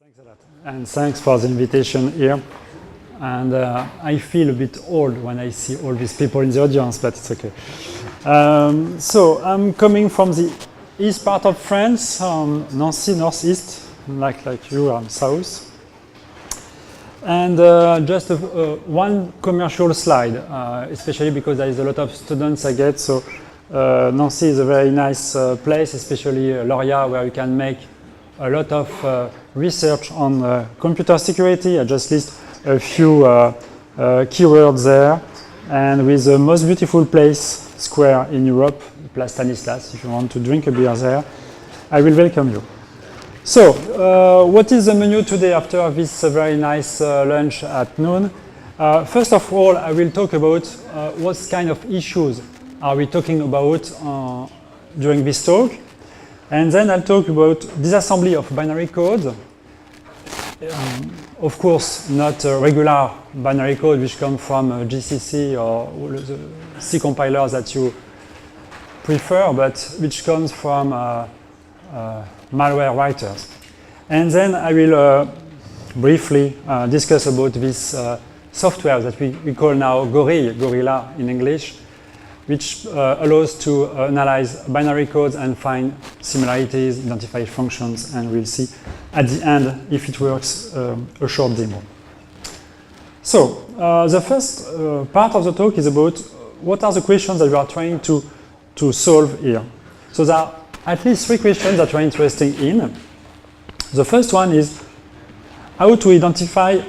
Thanks a lot. And thanks for the invitation here. And I feel a bit old when I see all these people in the audience, but it's okay. So I'm coming from the east part of France, Nancy, northeast, like you are south. And just one commercial slide, especially because there is a lot of students I get. So Nancy is a very nice place, especially Loria, where you can make a lot of research on computer security. I just list a few keywords there. And with the most beautiful place, square in Europe, Place Stanislas, if you want to drink a beer there, I will welcome you. So, what is the menu today after this very nice lunch at noon? First of all, I will talk about what kind of issues are we talking about during this talk. And then I'll talk about disassembly of binary code. Of course, not regular binary code which come from GCC or the C compilers that you prefer, but which comes from malware writers. And then I will briefly discuss about this software that we call now Gorille, Gorilla in English, which allows to analyze binary codes and find similarities, identify functions, and we'll see at the end, if it works, a short demo. So, the first part of the talk is about what are the questions that we are trying to solve here. So there are at least three questions that we're interested in. The first one is how to identify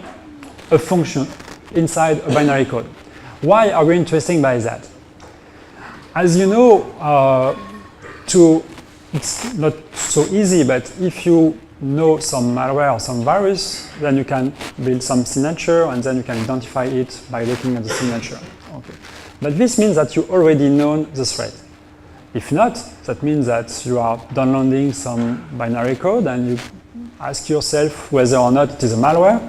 a function inside a binary code. Why are we interested by that? As you know, it's not so easy, but if you know some malware or some virus, then you can build some signature and then you can identify it by looking at the signature. Okay. But this means that you already know the threat. If not, that means that you are downloading some binary code and you ask yourself whether or not it is a malware.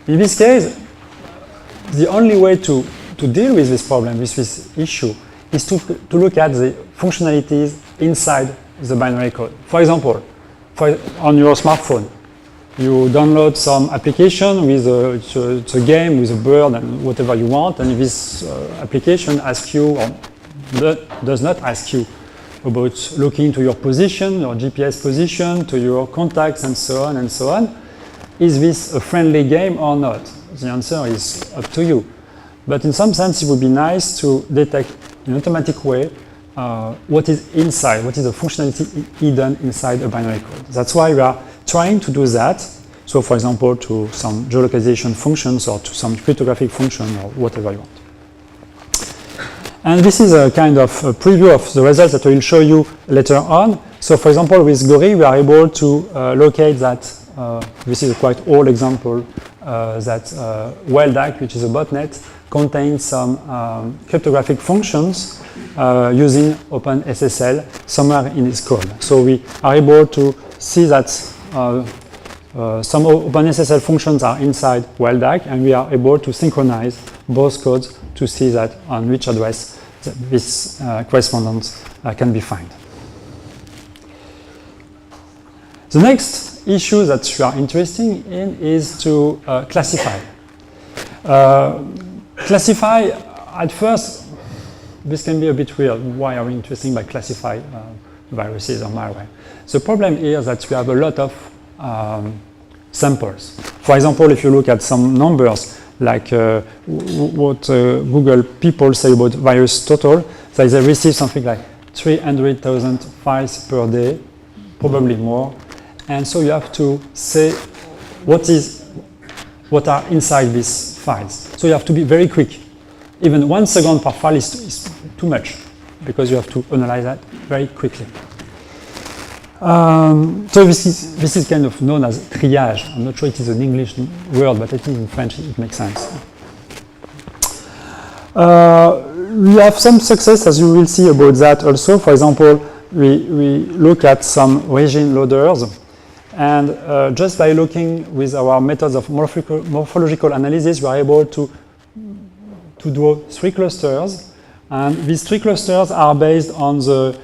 In this case, the only way to deal with this problem, with this issue, is to look at the functionalities inside the binary code. For example, on your smartphone, you download some application with a game with a bird and whatever you want, and this application asks you, or does not ask you about looking to your position, your GPS position, to your contacts, and so on and so on. Is this a friendly game or not? The answer is up to you. But in some sense, it would be nice to detect in an automatic way what is inside, what is the functionality hidden inside a binary code. That's why we are trying to do that. So, for example, to some geolocalization functions or to some cryptographic function or whatever you want. And this is a kind of a preview of the results that I will show you later on. So, for example, with Gorille, we are able to locate that, this is a quite old example, that WildHack, which is a botnet, contains some cryptographic functions using OpenSSL somewhere in its code. So we are able to see that some OpenSSL functions are inside WildHack, and we are able to synchronize both codes to see that on which address this correspondence can be found. The next issue that you are interested in is to classify. Classify, at first, this can be a bit weird. Why are we interested by classify viruses or malware? The problem here is that we have a lot of samples. For example, if you look at some numbers, like what Google people say about virus total, that they receive something like 300,000 files per day, probably more. And so you have to say what are inside these files. So you have to be very quick. Even 1 second per file is too much, because you have to analyze that very quickly. So this is kind of known as triage. I'm not sure it is an English word, but I think in French it makes sense. We have some success, as you will see, about that also. For example, we look at some regime loaders, and just by looking with our methods of morphological analysis, we are able to draw 3 clusters. And these 3 clusters are based on the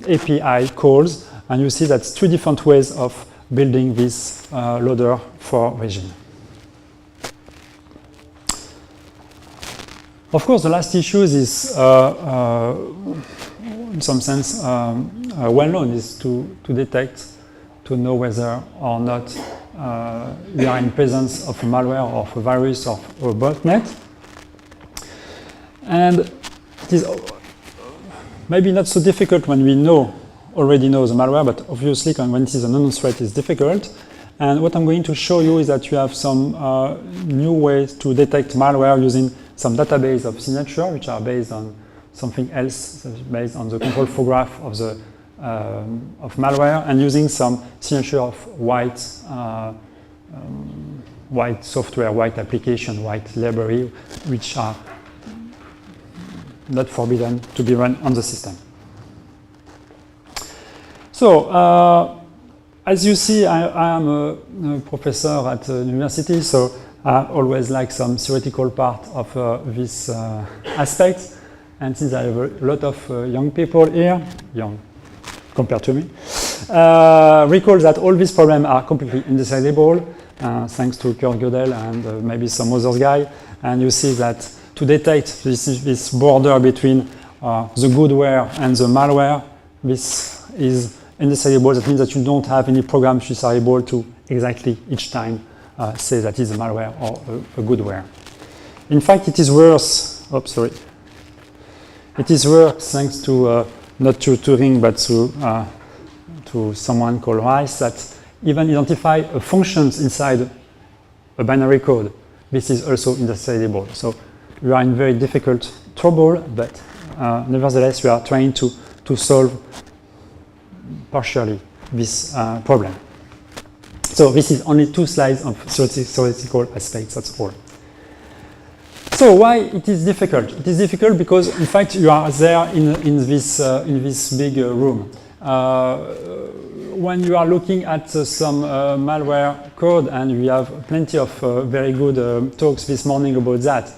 API calls, and you see that's 3 different ways of building this loader for Regine. Of course, the last issue is, in some sense, well known, is to detect, to know whether or not we are in presence of a malware or of a virus or a botnet. And it is maybe not so difficult when we already know the malware, but obviously when it is an unknown threat, it's difficult. And what I'm going to show you is that you have some new ways to detect malware using some database of signature, which are based on something else, based on the control flow graph of the of malware, and using some signature of white software, white application, white library, which are not forbidden to be run on the system. So, as you see, I am a professor at the university, so I always like some theoretical part of this aspect. And since I have a lot of young people here, young compared to me, recall that all these problems are completely indecidable, thanks to Kurt Gödel and maybe some other guy. And you see that to detect this border between the goodware and the malware, this is indecidable. That means that you don't have any programs which are able to exactly each time say that it's a malware or a goodware. In fact, it is worse. Oops, sorry. It is worse thanks to not to Turing but to someone called Rice that even identify functions inside a binary code. This is also indecidable. So we are in very difficult trouble, but nevertheless we are trying to solve partially this problem. So this is only 2 slides of theoretical aspects, that's all. So why it is difficult? It is difficult because in fact you are there in this big room. When you are looking at some malware code, and we have plenty of very good talks this morning about that,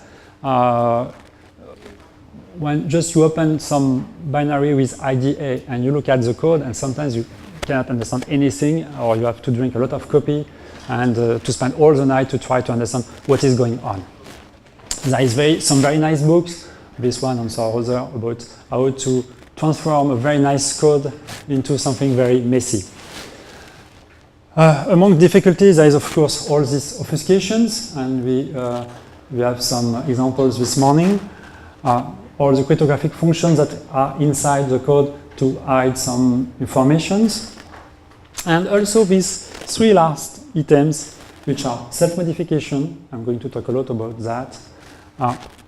when just you open some binary with IDA and you look at the code, and sometimes you cannot understand anything, or you have to drink a lot of coffee and to spend all the night to try to understand what is going on. There is some very nice books, this one and some other, about how to transform a very nice code into something very messy. Among difficulties, there is of course all these obfuscations, and we have some examples this morning. All the cryptographic functions that are inside the code to hide some informations. And also these 3 last items, which are self-modification. I'm going to talk a lot about that.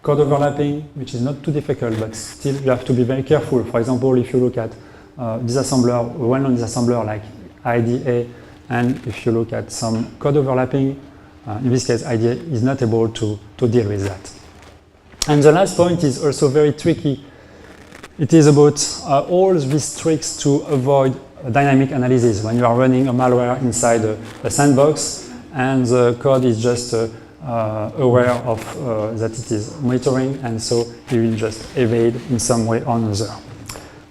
Code overlapping, which is not too difficult, but still you have to be very careful. For example, if you look at disassembler, a well-known disassembler like IDA, and if you look at some code overlapping, in this case IDA is not able to deal with that. And the last point is also very tricky. It is about all these tricks to avoid dynamic analysis when you are running a malware inside a sandbox and the code is just aware of that it is monitoring, and so you will just evade in some way or another.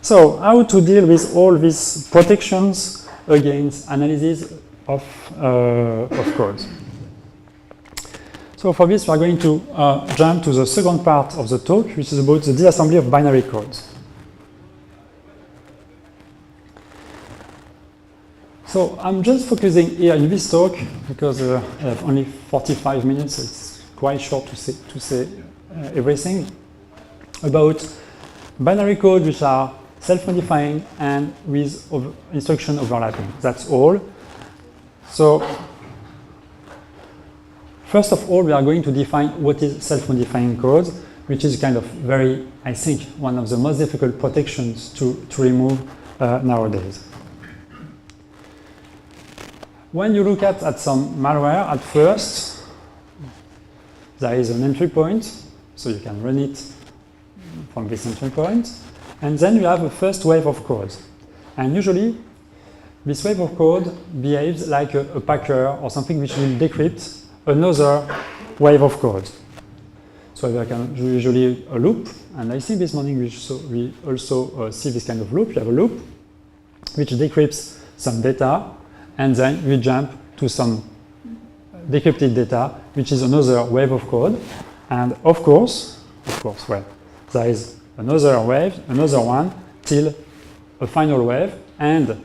So how to deal with all these protections against analysis of code? So for this, we are going to jump to the second part of the talk, which is about the disassembly of binary code. So I'm just focusing here in this talk because I have only 45 minutes, so it's quite short to say everything about binary code which are self-modifying and with instruction overlapping. That's all. So first of all, we are going to define what is self-modifying code, which is kind of very, I think, one of the most difficult protections to remove nowadays. When you look at some malware, at first, there is an entry point, so you can run it from this entry point, and then you have a first wave of code. And usually, this wave of code behaves like a packer or something which will decrypt another wave of code. So we can do usually a loop, and I think this morning we also see this kind of loop. You have a loop which decrypts some data, and then we jump to some decrypted data, which is another wave of code. And of course, well, there is another wave, another one, till a final wave, and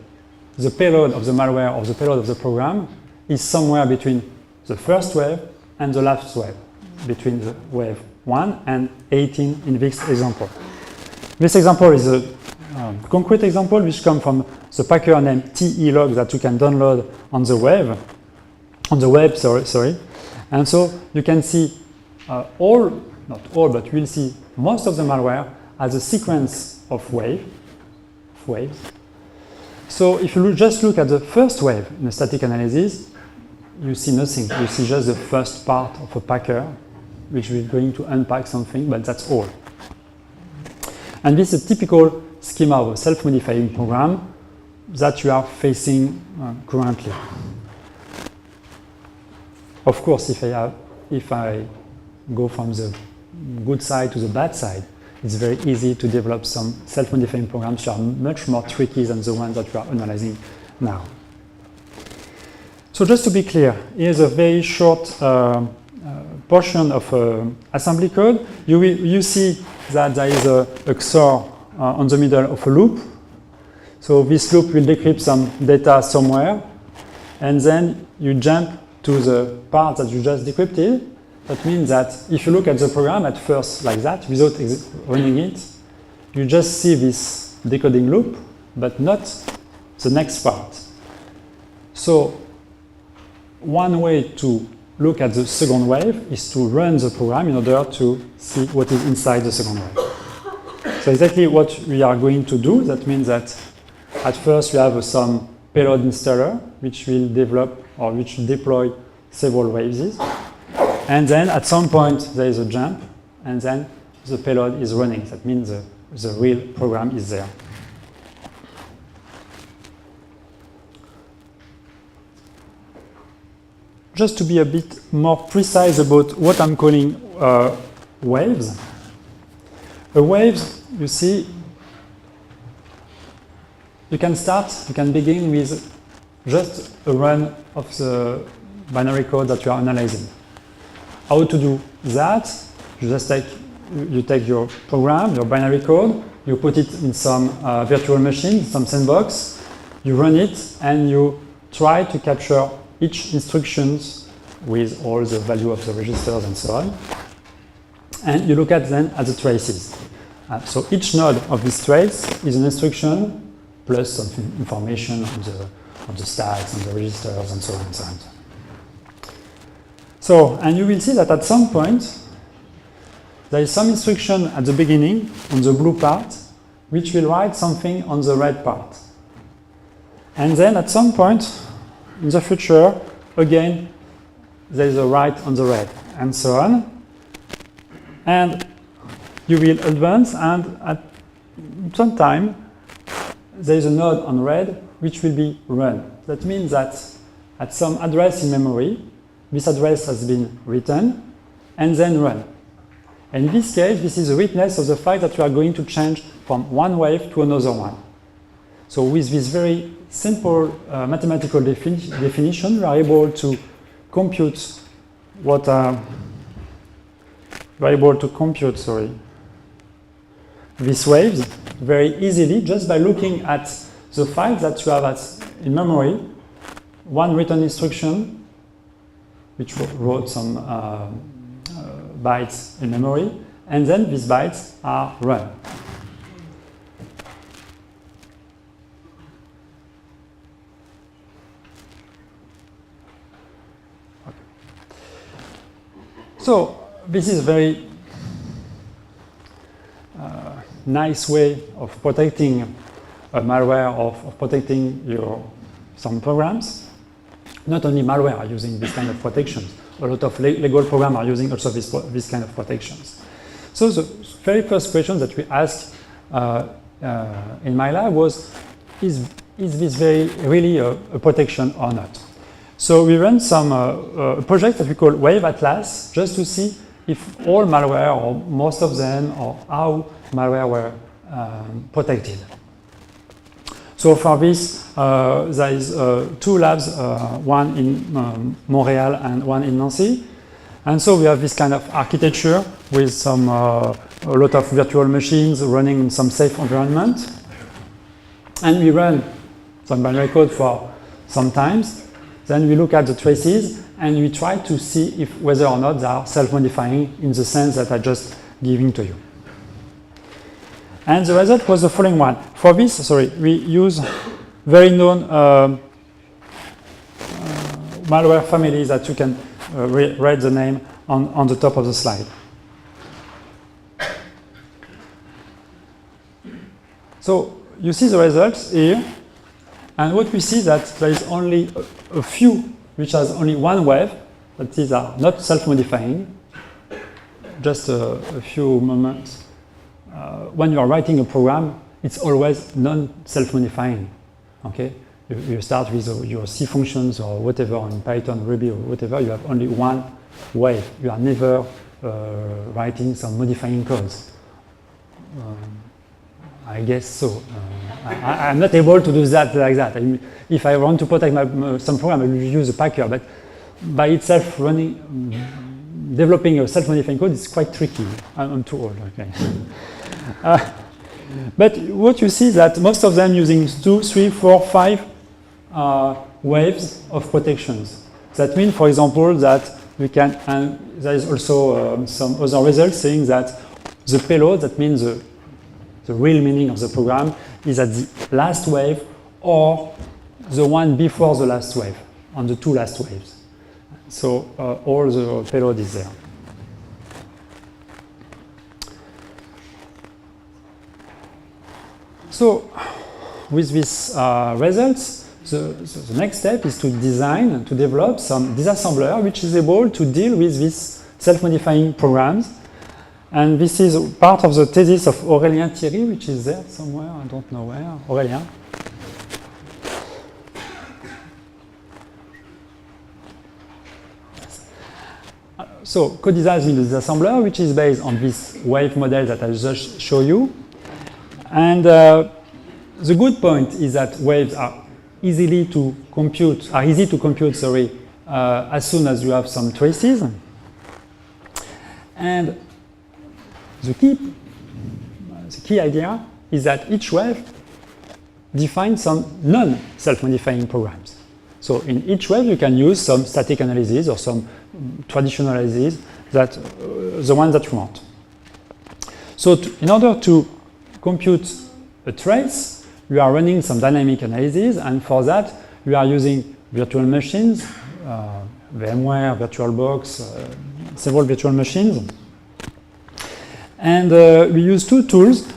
the payload of the malware or the payload of the program is somewhere between the first wave and the last wave, between the wave 1 and 18 in this example. This example is a concrete example which comes from the packer named telog that you can download on the web. And so you can see not all, but we'll see most of the malware as a sequence of waves. So if you just look at the first wave in a static analysis, you see nothing. You see just the first part of a packer, which we're going to unpack something, but that's all. And this is a typical schema of a self-modifying program that you are facing currently. Of course, if I go from the good side to the bad side, it's very easy to develop some self-modifying programs which are much more tricky than the ones that we are analyzing now. So just to be clear, here's a very short portion of assembly code. You see that there is a XOR on the middle of a loop. So this loop will decrypt some data somewhere, and then you jump to the part that you just decrypted. That means that if you look at the program at first like that, without running it, you just see this decoding loop, but not the next part. So one way to look at the second wave is to run the program in order to see what is inside the second wave. So exactly what we are going to do, that means that at first we have some payload installer, which will develop or which will deploy several waves. And then at some point there is a jump, and then the payload is running. That means the real program is there. Just to be a bit more precise about what I'm calling waves. A wave, you see, you can begin with just a run of the binary code that you are analyzing. How to do that? You take your program, your binary code, you put it in some virtual machine, some sandbox, you run it, and you try to capture each instructions with all the value of the registers and so on. And you look at then at the traces. So each node of this trace is an instruction plus some information on the stacks, on the registers, and so on and so on. So, and you will see that at some point, there is some instruction at the beginning on the blue part, which will write something on the red part. And then at some point in the future, again, there is a write on the red, and so on. And you will advance, and at some time, there is a node on red, which will be run. That means that at some address in memory, this address has been written and then run. In this case, this is a witness of the fact that you are going to change from one wave to another one. So with this very simple mathematical definition, we are able to compute these waves very easily just by looking at the file that you have in memory, one written instruction which wrote some bytes in memory, and then these bytes are run. Okay. So this is a very nice way of protecting a malware, of protecting some programs. Not only malware are using this kind of protections, a lot of legal programs are using also this kind of protections. So the very first question that we asked in my lab was, is this really a protection or not? So we ran some a project that we call Wave Atlas, just to see if all malware, or most of them, or how malware were protected. So for this, there is 2 labs, one in Montreal and one in Nancy. And so we have this kind of architecture with some a lot of virtual machines running in some safe environment. And we run some binary code for some times. Then we look at the traces and we try to see if whether or not they are self-modifying in the sense that I just giving to you. And the result was the following one. For this, we use very known malware families that you can read the name on the top of the slide. So you see the results here, and what we see is that there is only a few which has only one wave, but these are not self-modifying, just a few moments. When you are writing a program, it's always non-self-modifying. Okay, you start with your C functions or whatever in Python, Ruby or whatever. You have only one wave. You are never writing some modifying codes. I guess so. I'm not able to do that like that. If I want to protect some program, I will use a packer. But by itself, developing a self-modifying code is quite tricky. I'm too old. Okay. But what you see is that most of them using 2, 3, 4, 5 waves of protections. That means, for example, that we can, and there is also some other results saying that the payload, that means the real meaning of the program, is at the last wave or the one before the last wave, on the 2 last waves. So all the payload is there. So with these results, the next step is to design and to develop some disassembler which is able to deal with these self-modifying programs. And this is part of the thesis of Aurélien Thierry, which is there somewhere, I don't know where. Aurélien. So co-design the disassembler, which is based on this wave model that I just showed you. And the good point is that waves are easy to compute, as soon as you have some traces. And the key idea is that each wave defines some non-self-modifying programs. So in each wave you can use some static analysis or some traditional analysis, that the one that you want. So in order to compute a trace, we are running some dynamic analysis, and for that we are using virtual machines, VMware, VirtualBox, several virtual machines. And we use 2 tools.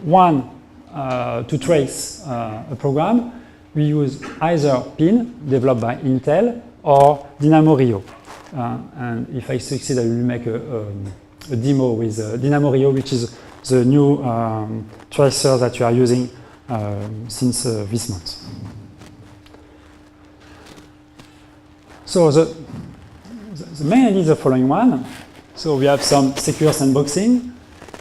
One, to trace a program, we use either PIN, developed by Intel, or Dynamo Rio. And if I succeed, I will make a demo with Dynamo Rio, which is the new tracer that you are using since this month. So the main idea is the following one. So we have some secure sandboxing.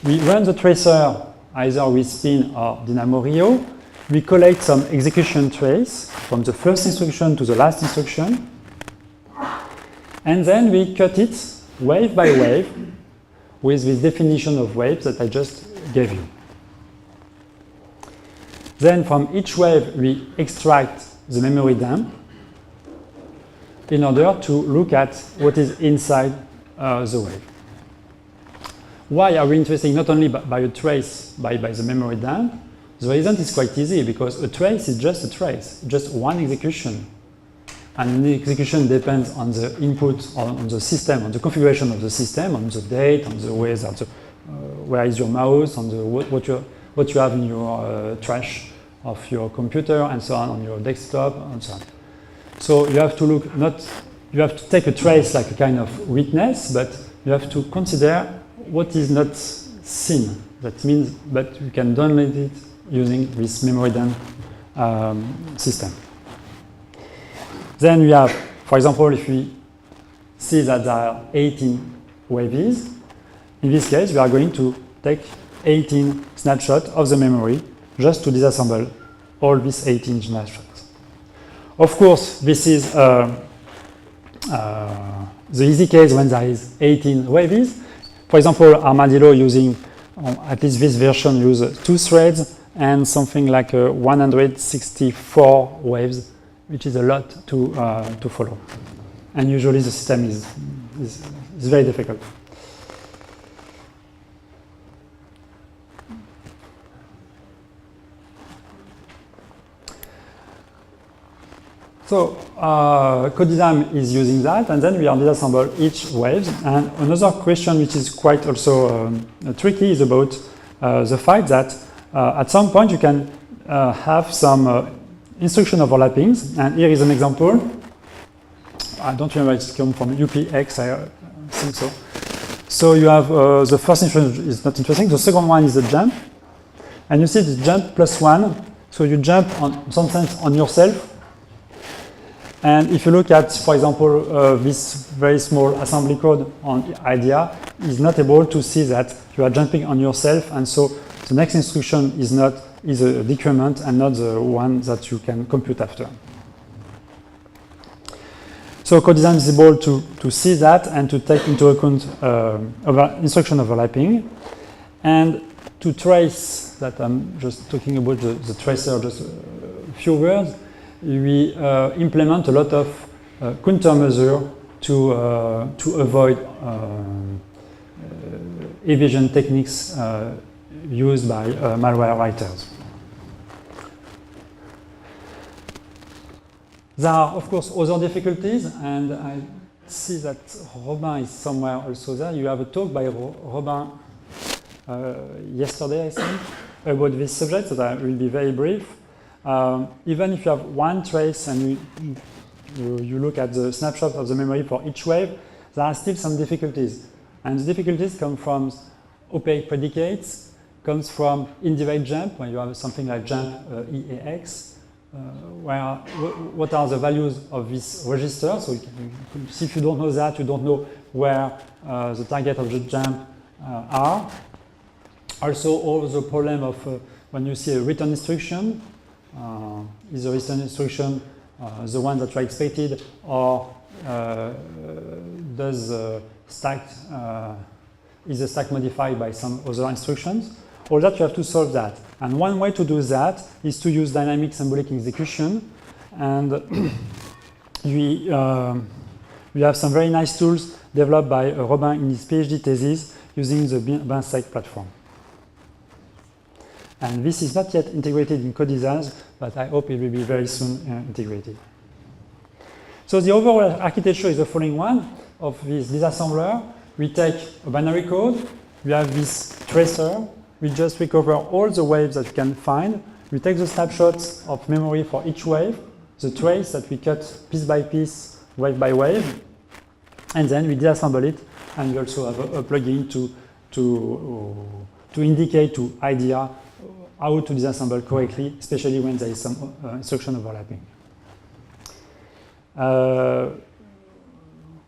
We run the tracer either with PIN or Dynamo Rio. We collect some execution trace from the first instruction to the last instruction. And then we cut it wave by wave with this definition of waves that I just gave you. Then from each wave we extract the memory dump in order to look at what is inside the wave. Why are we interested not only by a trace, by the memory dump? The reason is quite easy, because a trace is just a trace, just one execution. And the execution depends on the input, on the system, on the configuration of the system, on the date, on the ways that where is your mouse, on the what you have in your trash of your computer, and so on your desktop, and so on. So you have to look you have to take a trace like a kind of witness, but you have to consider what is not seen. That means, but you can download it using this memory dump system. Then we have, for example, if we see that there are 18 waves, in this case we are going to take 18 snapshots of the memory just to disassemble all these 18 snapshots. Of course, this is the easy case when there is 18 waves. For example, Armadillo using at least this version uses 2 threads and something like 164 waves, which is a lot to follow. And usually the system is very difficult. So co-design is using that, and then we disassemble each wave. And another question which is quite also tricky is about the fact that at some point you can have some instruction overlappings. And here is an example. I don't remember, it's come from UPX, I think so. So you have the first instruction is not interesting. The second one is the jump. And you see the jump +1. So you jump on sometimes on yourself. And if you look at, for example, this very small assembly code on IDEA, is not able to see that you are jumping on yourself, and so the next instruction is a decrement and not the one that you can compute after. So co-design is able to see that and to take into account instruction overlapping, and to trace that. I'm just talking about the tracer, just a few words. We implement a lot of countermeasure to avoid evasion techniques used by malware writers. There are, of course, other difficulties, and I see that Robin is somewhere also there. You have a talk by Robin yesterday, I think, about this subject, so I will be very brief. Even if you have one trace and you look at the snapshot of the memory for each wave, there are still some difficulties. And the difficulties come from opaque predicates, comes from indirect jump, when you have something like jump EAX, where what are the values of this register. So if you don't know that, you don't know where the target of the jump are. Also, all the problem of when you see a return instruction, is the return instruction the one that you expected, or does stack is the stack modified by some other instructions? All that you have to solve that. And one way to do that is to use dynamic symbolic execution. And we have some very nice tools developed by Robin in his PhD thesis using the BinSec platform. And this is not yet integrated in co-design, but I hope it will be very soon integrated. So the overall architecture is the following one of this disassembler. We take a binary code, we have this tracer, we just recover all the waves that we can find. We take the snapshots of memory for each wave, the trace that we cut piece by piece, wave by wave, and then we disassemble it, and we also have a plugin to indicate to IDEA how to disassemble correctly, especially when there is some instruction overlapping.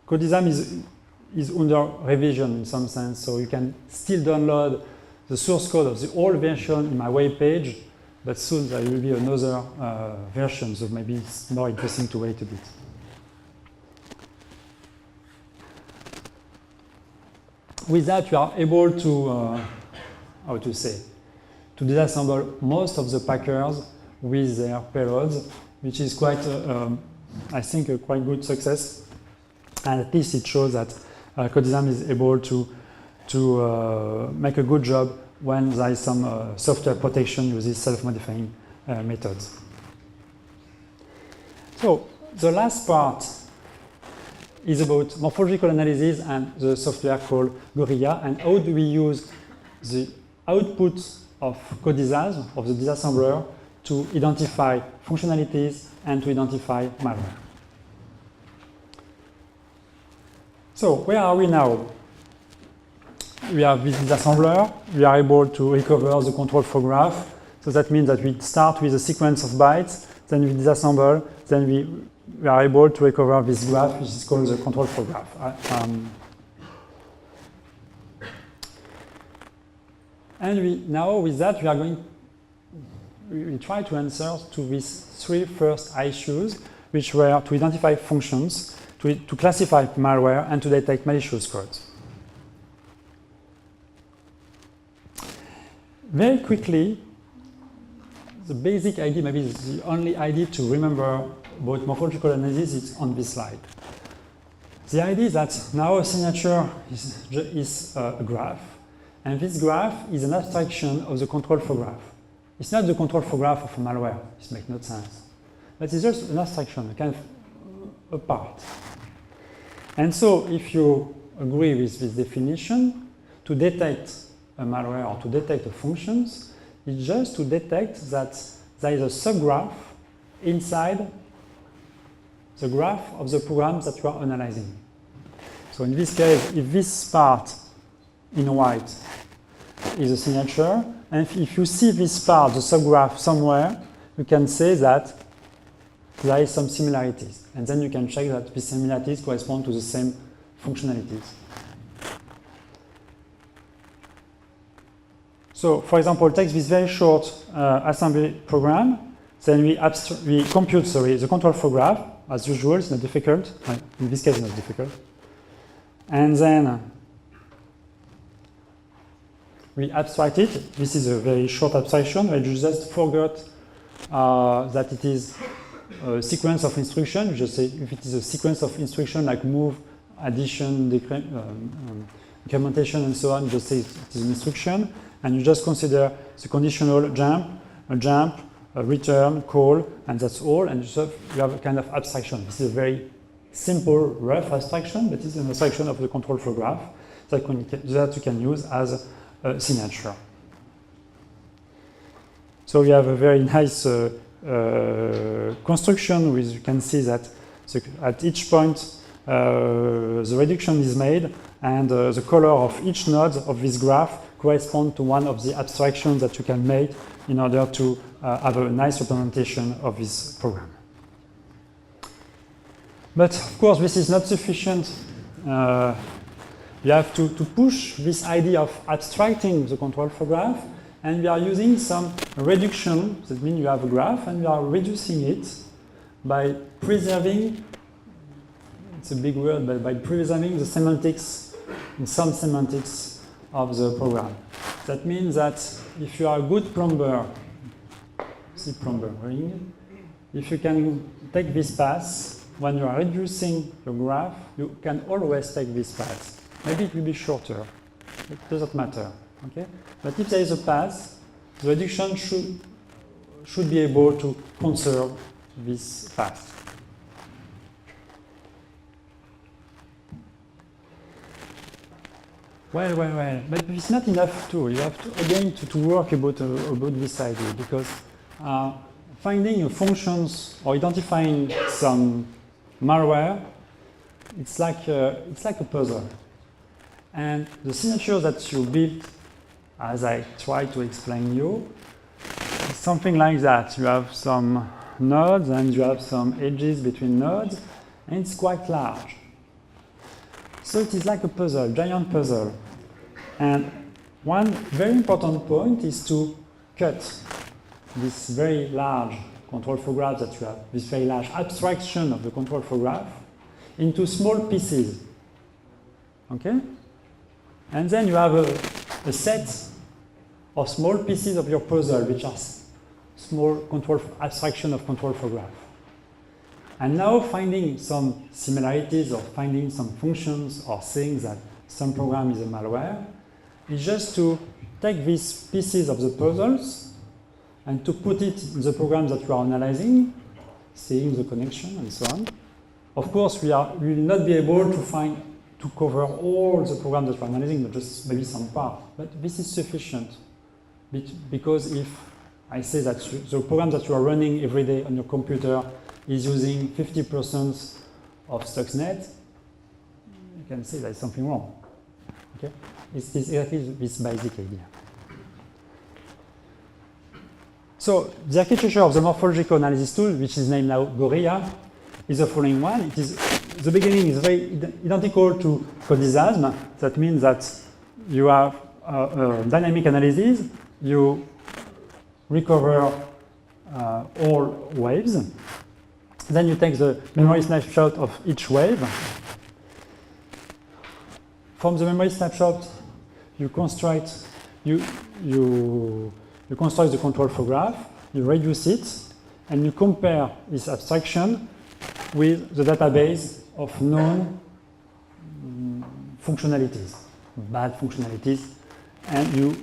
Co-design is under revision in some sense, so you can still download the source code of the old version in my web page, but soon there will be another version, so maybe it's more interesting to wait a bit. With that, you are able to, to disassemble most of the packers with their payloads, which is quite, I think, a quite good success. And at least it shows that co-design is able to make a good job when there is some software protection using self-modifying methods. So the last part is about morphological analysis and the software called Gorille, and how do we use the output of co-design, of the disassembler, to identify functionalities and to identify malware. So where are we now? We have this disassembler. We are able to recover the control flow graph. So that means that we start with a sequence of bytes, then we disassemble, then we are able to recover this graph, which is called the control flow graph. And now with that, we are going we try to answer to these three first issues, which were to identify functions, to classify malware, and to detect malicious code. Very quickly, the basic idea, maybe the only idea to remember about morphological analysis is on this slide. The idea is that now a signature is a graph, and this graph is an abstraction of the control flow graph. It's not the control flow graph of a malware. This makes no sense. But it's just an abstraction, a kind of a part. And so if you agree with this definition, to detect a malware or to detect a functions, it's just to detect that there is a subgraph inside the graph of the program that you are analyzing. So in this case, if this part in white is a signature, and if you see this part, the subgraph somewhere, you can say that there is some similarities. And then you can check that these similarities correspond to the same functionalities. So, for example, take this very short assembly program. Then we compute the control flow graph. As usual, it's not difficult. In this case, it's not difficult. And then we abstract it. This is a very short abstraction. I just forgot that it is a sequence of instruction. You just say if it is a sequence of instruction like move, addition, incrementation, and so on, you just say it is an instruction. And you just consider the conditional jump, a return, call, and that's all. And you have a kind of abstraction. This is a very simple, rough abstraction, but it's an abstraction of the control flow graph that you can use as a signature. So we have a very nice construction with, you can see that at each point the reduction is made, and the color of each node of this graph correspond to one of the abstractions that you can make in order to have a nice representation of this program. But of course, this is not sufficient. You have to push this idea of abstracting the control flow graph, and we are using some reduction. That means you have a graph, and we are reducing it by preserving, it's a big word, but by preserving the semantics, some semantics of the program. That means that if you are a good plumber, see plumber ring, if you can take this path, when you are reducing your graph, you can always take this path. Maybe it will be shorter, it doesn't matter, okay? But if there is a path, the reduction should be able to conserve this path. Well, but it's not enough too. You have to, again, to work about this idea, because finding functions or identifying some malware, it's like a puzzle. And the signature that you build, as I try to explain you, is something like that. You have some nodes and you have some edges between nodes, and it's quite large. So it is like a puzzle, giant puzzle. And one very important point is to cut this very large control flow graph that you have, this very large abstraction of the control flow graph, into small pieces. Okay? And then you have a set of small pieces of your puzzle, which are small abstraction of control flow graph. And now finding some similarities or finding some functions or saying that some program is a malware is just to take these pieces of the puzzles and to put it in the program that you are analyzing, seeing the connection and so on. Of course, we will not be able to cover all the programs that we are analyzing, but just maybe some part. But this is sufficient, because if I say that the program that you are running every day on your computer is using 50% of Stuxnet, you can say there is something wrong. Okay? It's exactly this basic idea. So the architecture of the morphological analysis tool, which is named now Gorille, is the following one. It is, the beginning is very identical to codism. That means that you have dynamic analysis, you recover all waves. Then you take the memory snapshot of each wave. From the memory snapshot, you construct the control flow graph, you reduce it, and you compare this abstraction with the database of known functionalities, bad functionalities, and you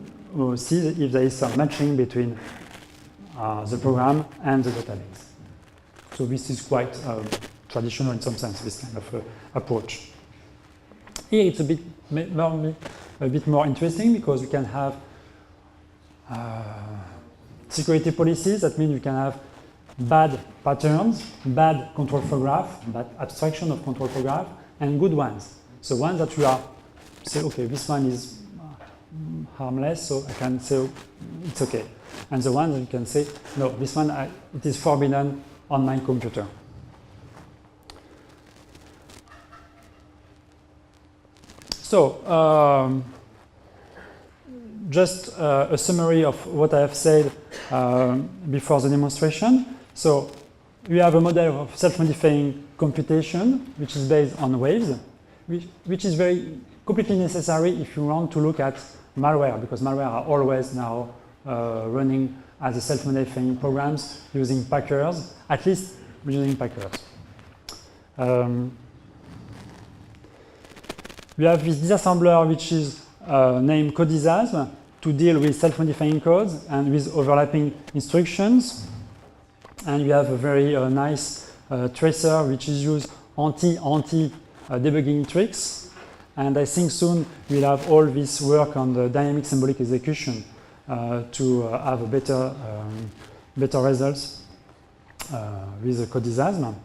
see if there is some matching between the program and the database. So this is quite traditional in some sense, this kind of approach. Here it's a bit more interesting because you can have security policies. That means you can have bad patterns, bad control flow graph, bad abstraction of control flow graph, and good ones. So ones that you are say, okay, this one is harmless, so I can say it's okay. And the ones that you can say, no, this one it is forbidden on my computer. So just a summary of what I have said before the demonstration. So we have a model of self-modifying computation, which is based on waves, which is completely necessary if you want to look at malware, because malware are always now running as a self-modifying programs using packers, at least using packers. We have this disassembler which is named Codisasm to deal with self-modifying codes and with overlapping instructions. And we have a very nice tracer which is used anti-debugging tricks. And I think soon we'll have all this work on the dynamic symbolic execution to have a better results with the Codisasm.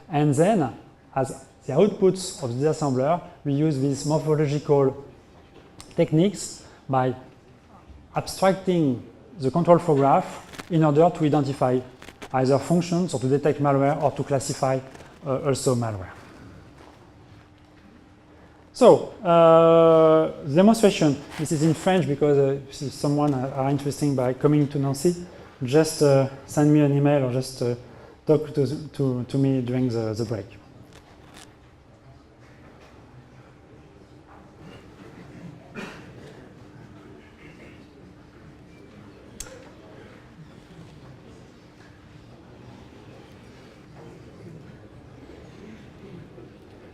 And then, as the outputs of the disassembler, we use these morphological techniques by abstracting the control flow graph in order to identify either functions or to detect malware or to classify also malware. So, the demonstration, this is in French because if someone are interested by coming to Nancy, just send me an email or just talk to me during the break.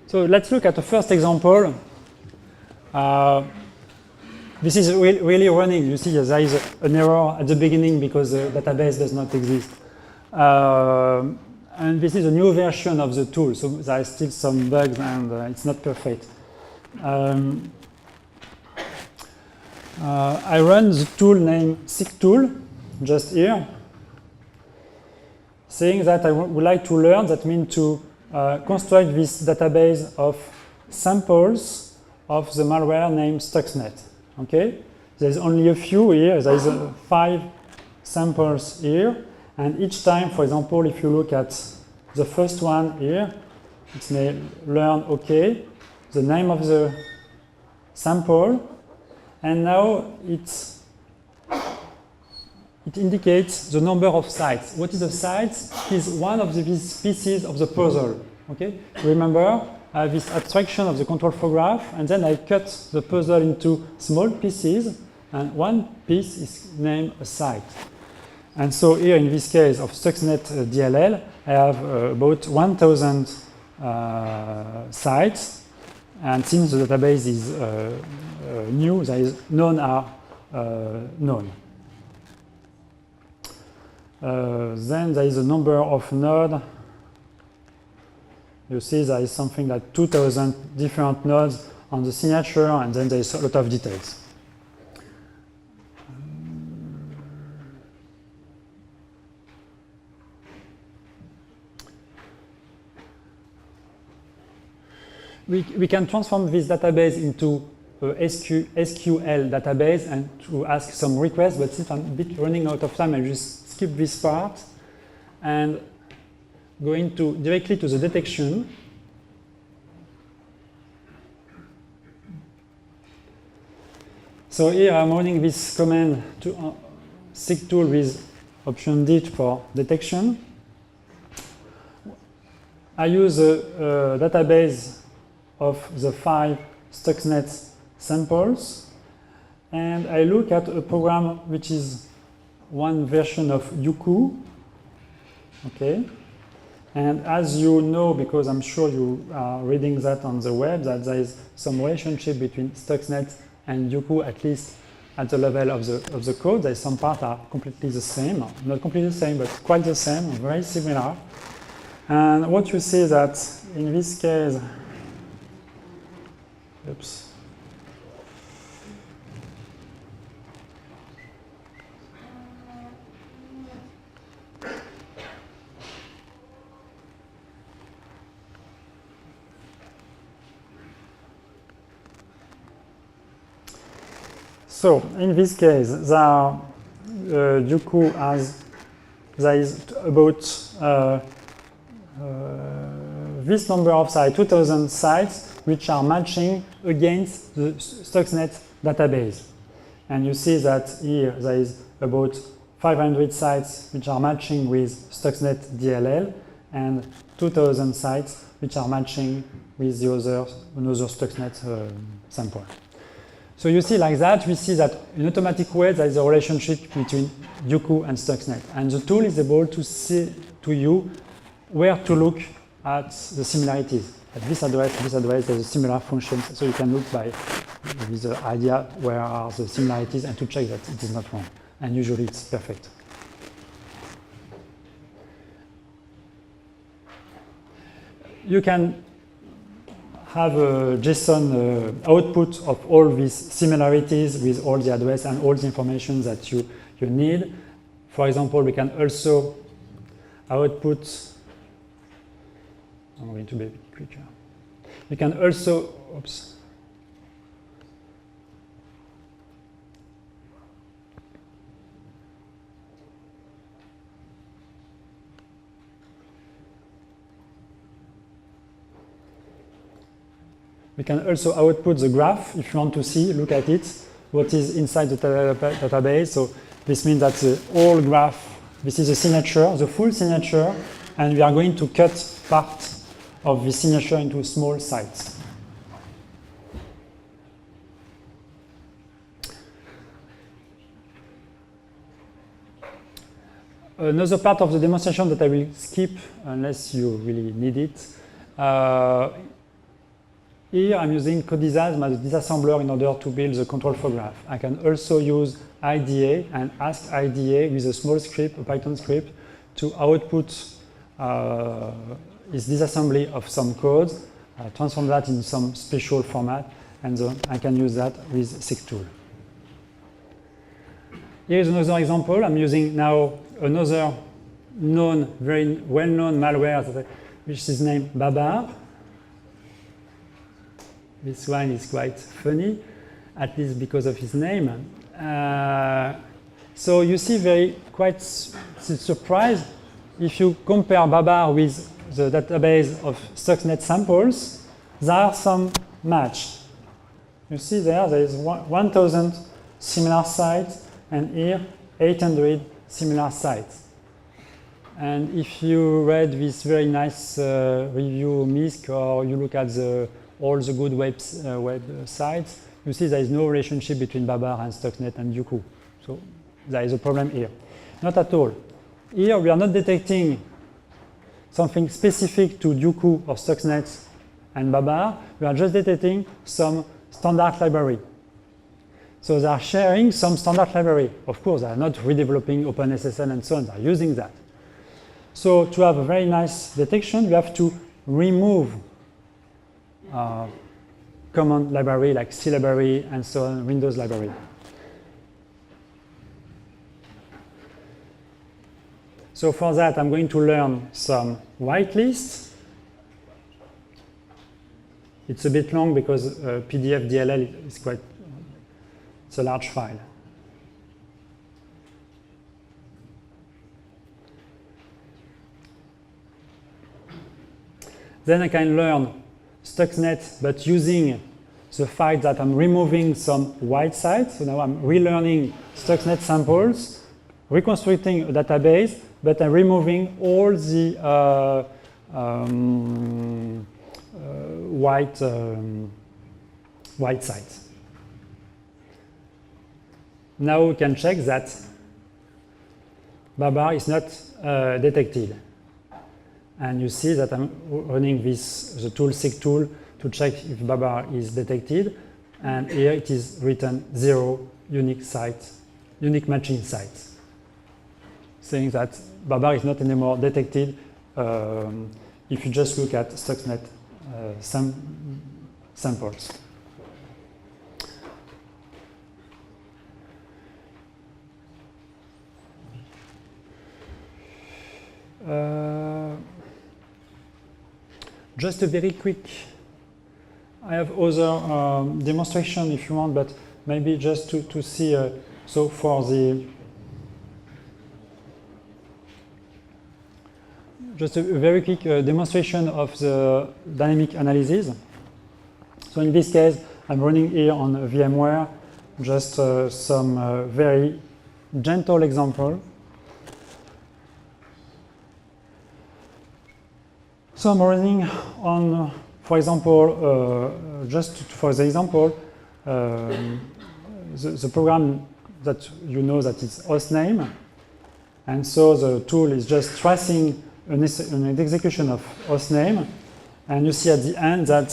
So let's look at the first example. This is really running. You see there is an error at the beginning because the database does not exist. And this is a new version of the tool, so there are still some bugs and it's not perfect. I run the tool named SIGTool, just here, saying that I would like to learn, that means to construct this database of samples of the malware named Stuxnet. Okay, there's only a few here. There is 5 samples here, and each time, for example, if you look at the first one here, it may learn OK, the name of the sample, and now it indicates the number of sites. What is the sites? It is one of these pieces of the puzzle. Okay? Remember, I have this abstraction of the control flow graph, and then I cut the puzzle into small pieces, and one piece is named a site. And so here, in this case of Stuxnet DLL, I have about 1,000 sites, and since the database is new, there is none are known. Then there is a number of nodes. You see there is something like 2,000 different nodes on the signature, and then there is a lot of details. We can transform this database into a SQL database and to ask some requests, but since I'm a bit running out of time, I'll just skip this part and going directly to the detection. So here I'm running this command to SIGTool with option D for detection. I use a database of the 5 Stuxnet samples, and I look at a program which is one version of Yuku. Okay, and as you know, because I'm sure you are reading that on the web, that there is some relationship between Stuxnet and Yuku, at least at the level of the code. There is some parts are completely the same, not completely the same, but quite the same, very similar. And what you see is that in this case, oops. So in this case, Yuku there is about this number of sites, 2,000 sites, which are matching against the Stuxnet database. And you see that here there is about 500 sites which are matching with Stuxnet DLL and 2,000 sites which are matching with another Stuxnet sample. So you see like that, we see that in automatic way there is a relationship between Yuku and Stuxnet. And the tool is able to see to you where to look at the similarities. At this address, there's a similar function. So you can look with the idea where are the similarities and to check that it is not wrong. And usually it's perfect. You can have a JSON output of all these similarities with all the address and all the information that you need. For example, we can also output, I'm going to be a bit quicker. You can also, oops. We can also output the graph if you want to see, look at it, what is inside the database. So this means that the whole graph, this is the signature, the full signature, and we are going to cut part of the signature into small sites. Another part of the demonstration that I will skip unless you really need it. Here I'm using Codisasm as a disassembler in order to build the control flow graph. I can also use IDA and ask IDA with a small script, a Python script, to output its disassembly of some code, transform that in some special format, and then I can use that with SIGTool. Here is another example. I'm using now another very well-known malware which is named Babar. This one is quite funny, at least because of his name. So you see quite surprised if you compare Babar with the database of Stuxnet samples, there are some match. You see there is 1,000 similar sites, and here 800 similar sites. And if you read this very nice review MISC, or you look at all the good websites, you see there is no relationship between Babar and Stuxnet and Yuku. So there is a problem here. Not at all. Here we are not detecting something specific to Yuku or Stuxnet and Babar. We are just detecting some standard library. So they are sharing some standard library. Of course, they are not redeveloping OpenSSL and so on. They are using that. So to have a very nice detection, we have to remove common library like C library and so on, Windows library. So for that, I'm going to learn some whitelist. It's a bit long because PDF DLL is it's a large file. Then I can learn Stuxnet, but using the fact that I'm removing some white sites. So now I'm relearning Stuxnet samples reconstructing a database, but I'm removing all the white sites. Now we can check that Babar is not detected. And you see that I'm running the tool seek tool to check if Babar is detected. And here it is written 0 unique sites, unique matching sites, saying that Babar is not anymore detected if you just look at Stuxnet samples. Just a very quick, I have other demonstration if you want, but maybe just to see, so for the, just a very quick demonstration of the dynamic analysis. So in this case, I'm running here on VMware, just some very gentle example. So I'm running on, for example, just for the example, the program that you know that is hostname, and so the tool is just tracing an execution of hostname, and you see at the end that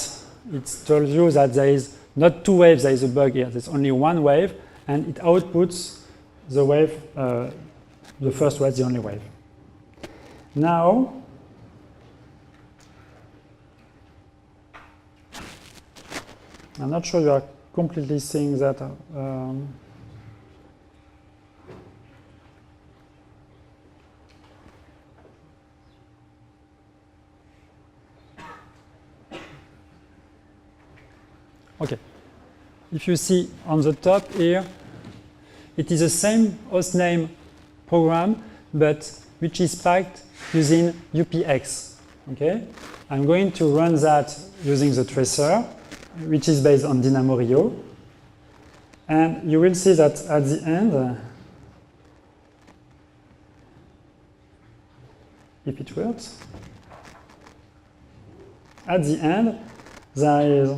it tells you that there is not 2 waves, there is a bug here, there's only 1 wave, and it outputs the wave, the first wave, the only wave. Now, I'm not sure you are completely seeing that. Okay. If you see on the top here, it is the same hostname program, but which is packed using UPX. Okay. I'm going to run that using the tracer, which is based on Dynamo Rio. And you will see that at the end, if it works, at the end, there is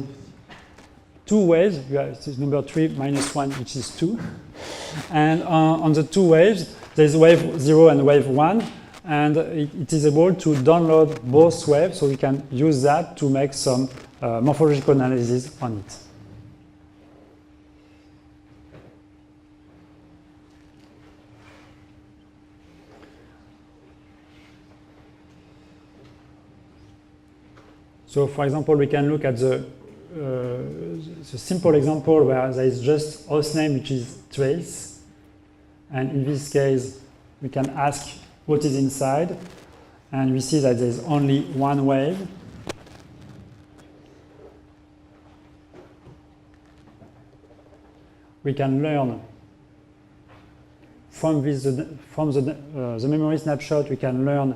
2 waves. You have this number 3 minus 1, which is 2. And on the 2 waves, there is wave 0 and wave 1. And it is able to download both waves, so we can use that to make some morphological analysis on it. So, for example, we can look at the simple example where there is just hostname, which is trace. And in this case, we can ask what is inside. And we see that there is only 1 wave. We can learn from the memory snapshot, we can learn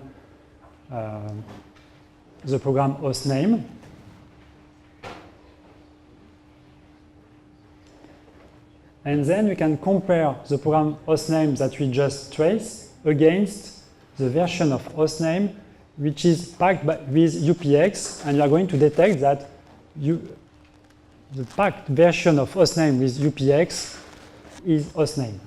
the program hostname. And then we can compare the program hostname that we just traced against the version of hostname which is packed with UPX, and you are going to detect that the packed version of hostname with UPX is hostname.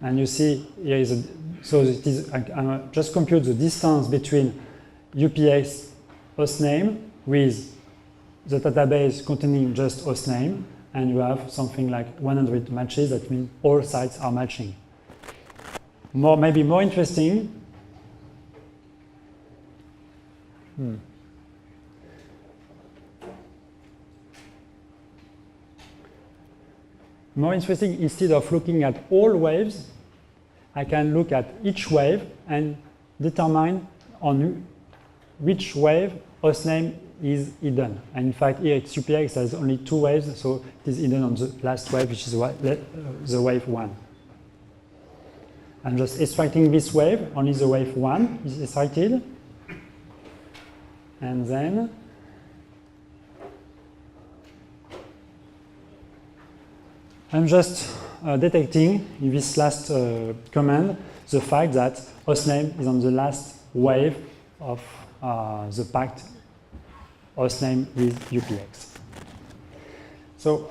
And you see here is so it is I just compute the distance between UPX hostname with the database containing just hostname, and you have something like 100 matches. That means all sites are matching. Maybe more interesting. More interesting, instead of looking at all waves, I can look at each wave and determine on which wave hostname is hidden. And in fact, here it's UPX, there's only 2 waves, so it is hidden on the last wave, which is the wave 1. I'm just extracting this wave, only the wave 1 is extracted. And then I'm just detecting in this last command the fact that hostname is on the last wave of the packed hostname with UPX. So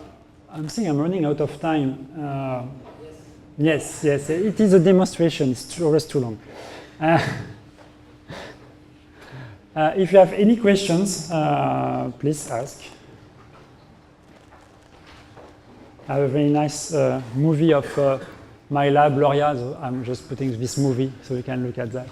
I'm saying I'm running out of time. Yes, it is a demonstration. It's always too long. If you have any questions, please ask. I have a very nice movie of my lab, Gloria. So I'm just putting this movie so you can look at that.